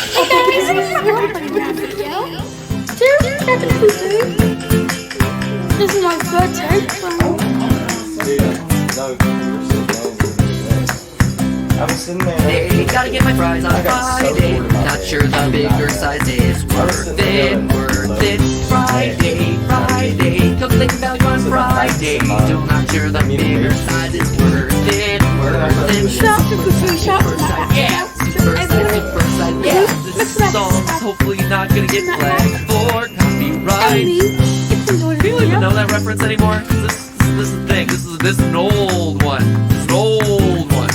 Hey guys, we're putting that video. This is my first take. I was sitting there. Hey, gotta get my fries on Friday. Not sure the bigger size is worth it. Friday, Friday. Calculating value on Friday. Still not sure the bigger size is worth it. Shop, super size. Yeah, super size. Yeah, this song's hopefully not gonna get flagged for copyright. Do you even know that reference anymore? This is the thing. This is an old one. This is an old one.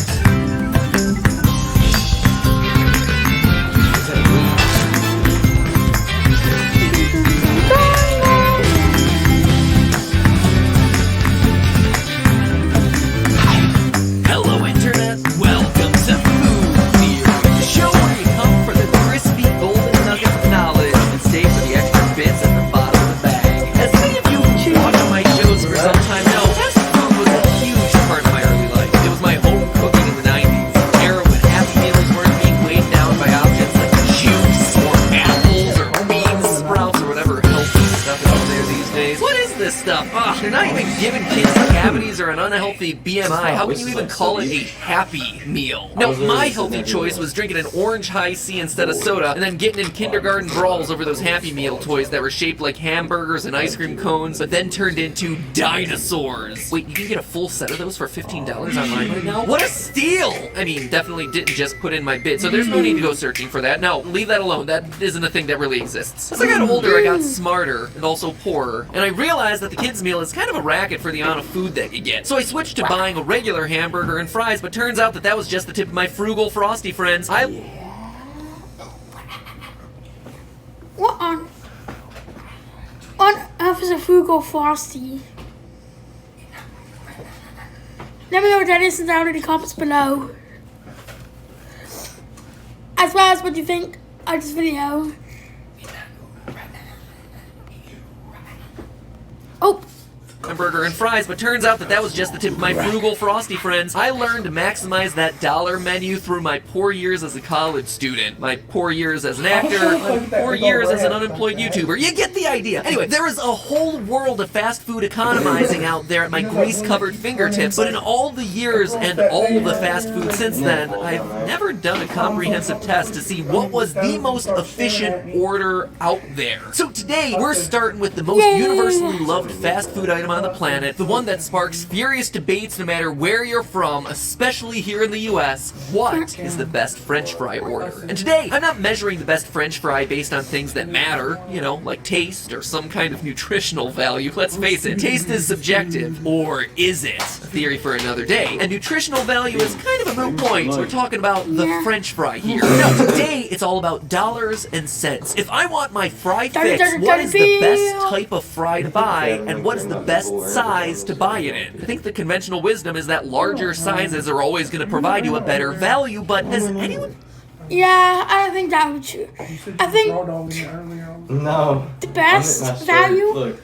Hello, Internet. Welcome to Food Theory, the show where you come for the crispy golden nuggets of knowledge and stay for the extra bits at the bottom of the bag. As many of you who watch my shows for some time know, fast food was a huge part of my early life. It was my home cooking in the 90s, an era when Happy Meals weren't being weighed down by options like juice or apples or bean sprouts or whatever healthy stuff is out there these days. What is this stuff? They're not even giving kids cavities or an unhealthy BMI. How can you even call it a Happy Meal? No, my healthy choice was drinking an orange high C instead of soda and then getting in kindergarten brawls over those Happy Meal toys that were shaped like hamburgers and ice cream cones but then turned into dinosaurs. Wait, you can get a full set of those for $15 online right now? What a steal! I mean, definitely didn't just put in my bid, so there's no need to go searching for that. No, leave that alone. That isn't a thing that really exists. As I got older, I got smarter and also poorer, and I realized that the kids' meal is kind of a racket for the amount of food that you get. So I switched to buying a regular hamburger and fries, but turns out that was just the tip of my frugal Frosty friends. What on earth is a frugal Frosty? Let me know what that is down in the comments below. As well as what you think of this video. Oh. Hamburger and fries, but turns out that was just the tip of my frugal Frosty friends. I learned to maximize that dollar menu through my poor years as a college student, my poor years as an actor, my poor years as an unemployed YouTuber. You get the idea. Anyway, there is a whole world of fast food economizing out there at my grease-covered fingertips, but in all the years and all the fast food since then, I've never done a comprehensive test to see what was the most efficient order out there. So today, we're starting with the most universally loved fast food item on the planet, the one that sparks furious debates no matter where you're from, especially here in the US. What is the best French fry order? And today, I'm not measuring the best French fry based on things that matter, you know, like taste or some kind of nutritional value. Let's face it, taste is subjective. Or is it? A theory for another day. And nutritional value is kind of a moot point. We're talking about the French fry here. No, today, it's all about dollars and cents. If I want my fry fix, what is the best type of fry to buy, and what is the best size to buy it in? I think the conventional wisdom is that larger sizes are always going to provide you a better value, but has anyone... Yeah, I don't think that would true. I think No. the best value... Look,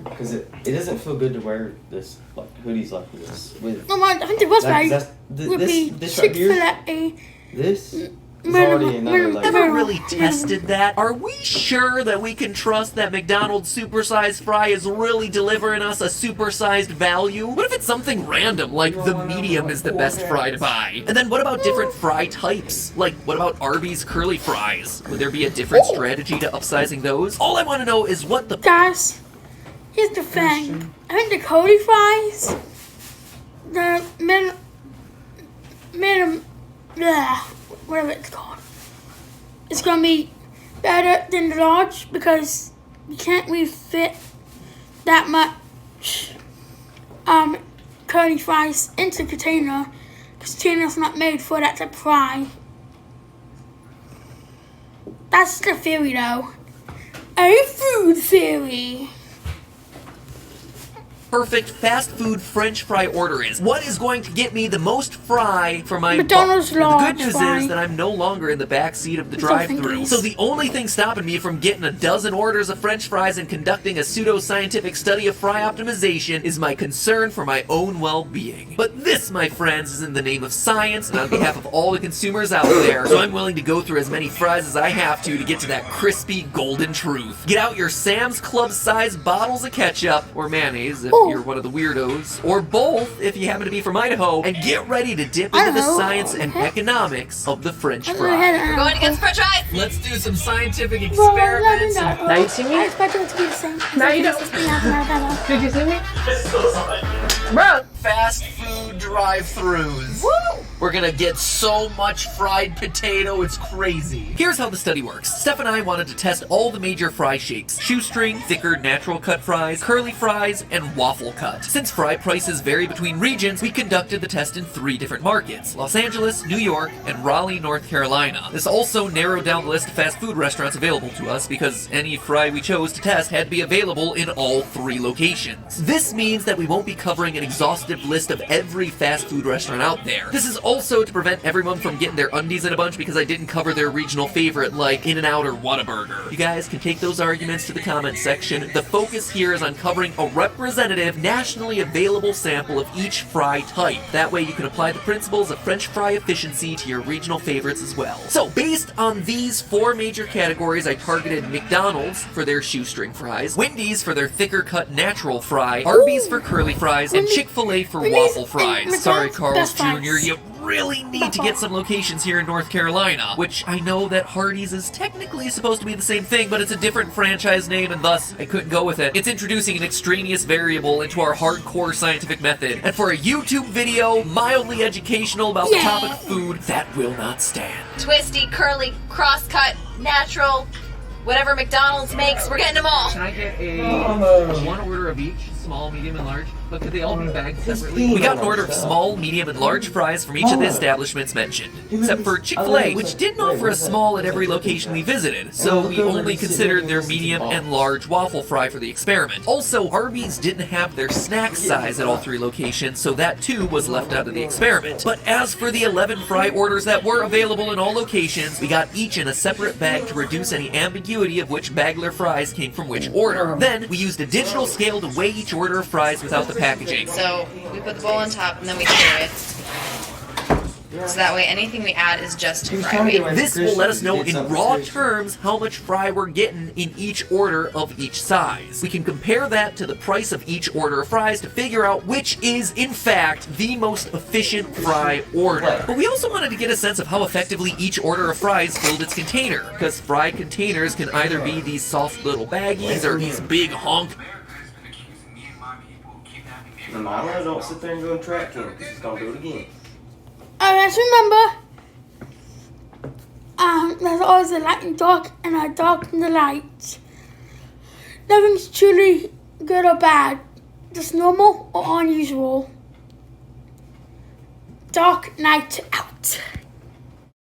because it doesn't feel good to wear this like hoodies like this with. No, I think the best value would be this right Chick-fil-A. here. This is already another like. Never really tested that. Are we sure that we can trust that McDonald's supersized fry is really delivering us a supersized value? What if it's something random, like the medium is the best fry to buy? And then what about different fry types? Like, what about Arby's curly fries? Would there be a different strategy to upsizing those? All I want to know is what the... Guys, here's the thing. I think the Cody fries, the whatever it's called, it's gonna be better than the large because you can't really fit that much curly fries into the container because the container's not made for that type of fry. That's the theory though. A food theory. perfect fast food French fry order is. What is going to get me the most fry for my McDonald's buck? The good large news fry. is that I'm no longer in the back seat of the Something drive-thru. is. So the only thing stopping me from getting a dozen orders of French fries and conducting a pseudo-scientific study of fry optimization is my concern for my own well-being. But this, my friends, is in the name of science and on behalf of all the consumers out there, so I'm willing to go through as many fries as I have to get to that crispy golden truth. Get out your Sam's Club-sized bottles of ketchup, or mayonnaise if Ooh. you're one of the weirdos, or both if you happen to be from Idaho, and get ready to dip I into the don't know. science and economics of the French I'm fry. gonna head out. Going against French fries. Let's do some scientific Well, let me experiments. know. Now you see me? I expect it to be the same. Now you don't. Did you see me? Bro. Fast food drive-thrus. Woo! We're gonna get so much fried potato, it's crazy. Here's how the study works. Steph and I wanted to test all the major fry shapes: shoestring, thicker natural cut fries, curly fries, and waffle cut. Since fry prices vary between regions, we conducted the test in 3 different markets: Los Angeles, New York, and Raleigh, North Carolina. This also narrowed down the list of fast food restaurants available to us because any fry we chose to test had to be available in all 3 locations. This means that we won't be covering an exhaustive list of every fast food restaurant out there. This is also to prevent everyone from getting their undies in a bunch because I didn't cover their regional favorite like In-N-Out or Whataburger. You guys can take those arguments to the comment section. The focus here is on covering a representative, nationally available sample of each fry type. That way you can apply the principles of French fry efficiency to your regional favorites as well. So based on these 4 major categories, I targeted McDonald's for their shoestring fries, Wendy's for their thicker cut natural fry, Arby's for curly fries, and Chick-fil-A for Wendy's waffle and fries. McDonald's Sorry, Carl's best Jr., fries. you really need to get some locations here in North Carolina, which I know that Hardee's is technically supposed to be the same thing, but it's a different franchise name and thus I couldn't go with it. It's introducing an extraneous variable into our hardcore scientific method, and for a YouTube video mildly educational about the topic of food, that will not stand. Twisty, curly, cross-cut, natural, whatever McDonald's makes, we're getting them all. Can I get a one order of each, small, medium, and large? But could they all be bagged separately? We got an order of small, medium, and large fries from each of the establishments mentioned, except for Chick-fil-A, which didn't offer a small at every location we visited, so we only considered their medium and large waffle fry for the experiment. Also, Arby's didn't have their snack size at all 3 locations, so that too was left out of the experiment. But as for the 11 fry orders that were available in all locations, we got each in a separate bag to reduce any ambiguity of which Bagler fries came from which order. Then, we used a digital scale to weigh each order of fries without the packaging. So we put the bowl on top and then we stir it. So that way anything we add is just fry weight. This will let us know in raw terms how much fry we're getting in each order of each size. We can compare that to the price of each order of fries to figure out which is, in fact, the most efficient fry order. But we also wanted to get a sense of how effectively each order of fries filled its container, because fry containers can either be these soft little baggies or these big honk. The Milo, don't sit there and go and track him because he's gonna do it again. Just remember, there's always a light and dark, and I darken the light. Nothing's truly good or bad, just normal or unusual. Dark night out.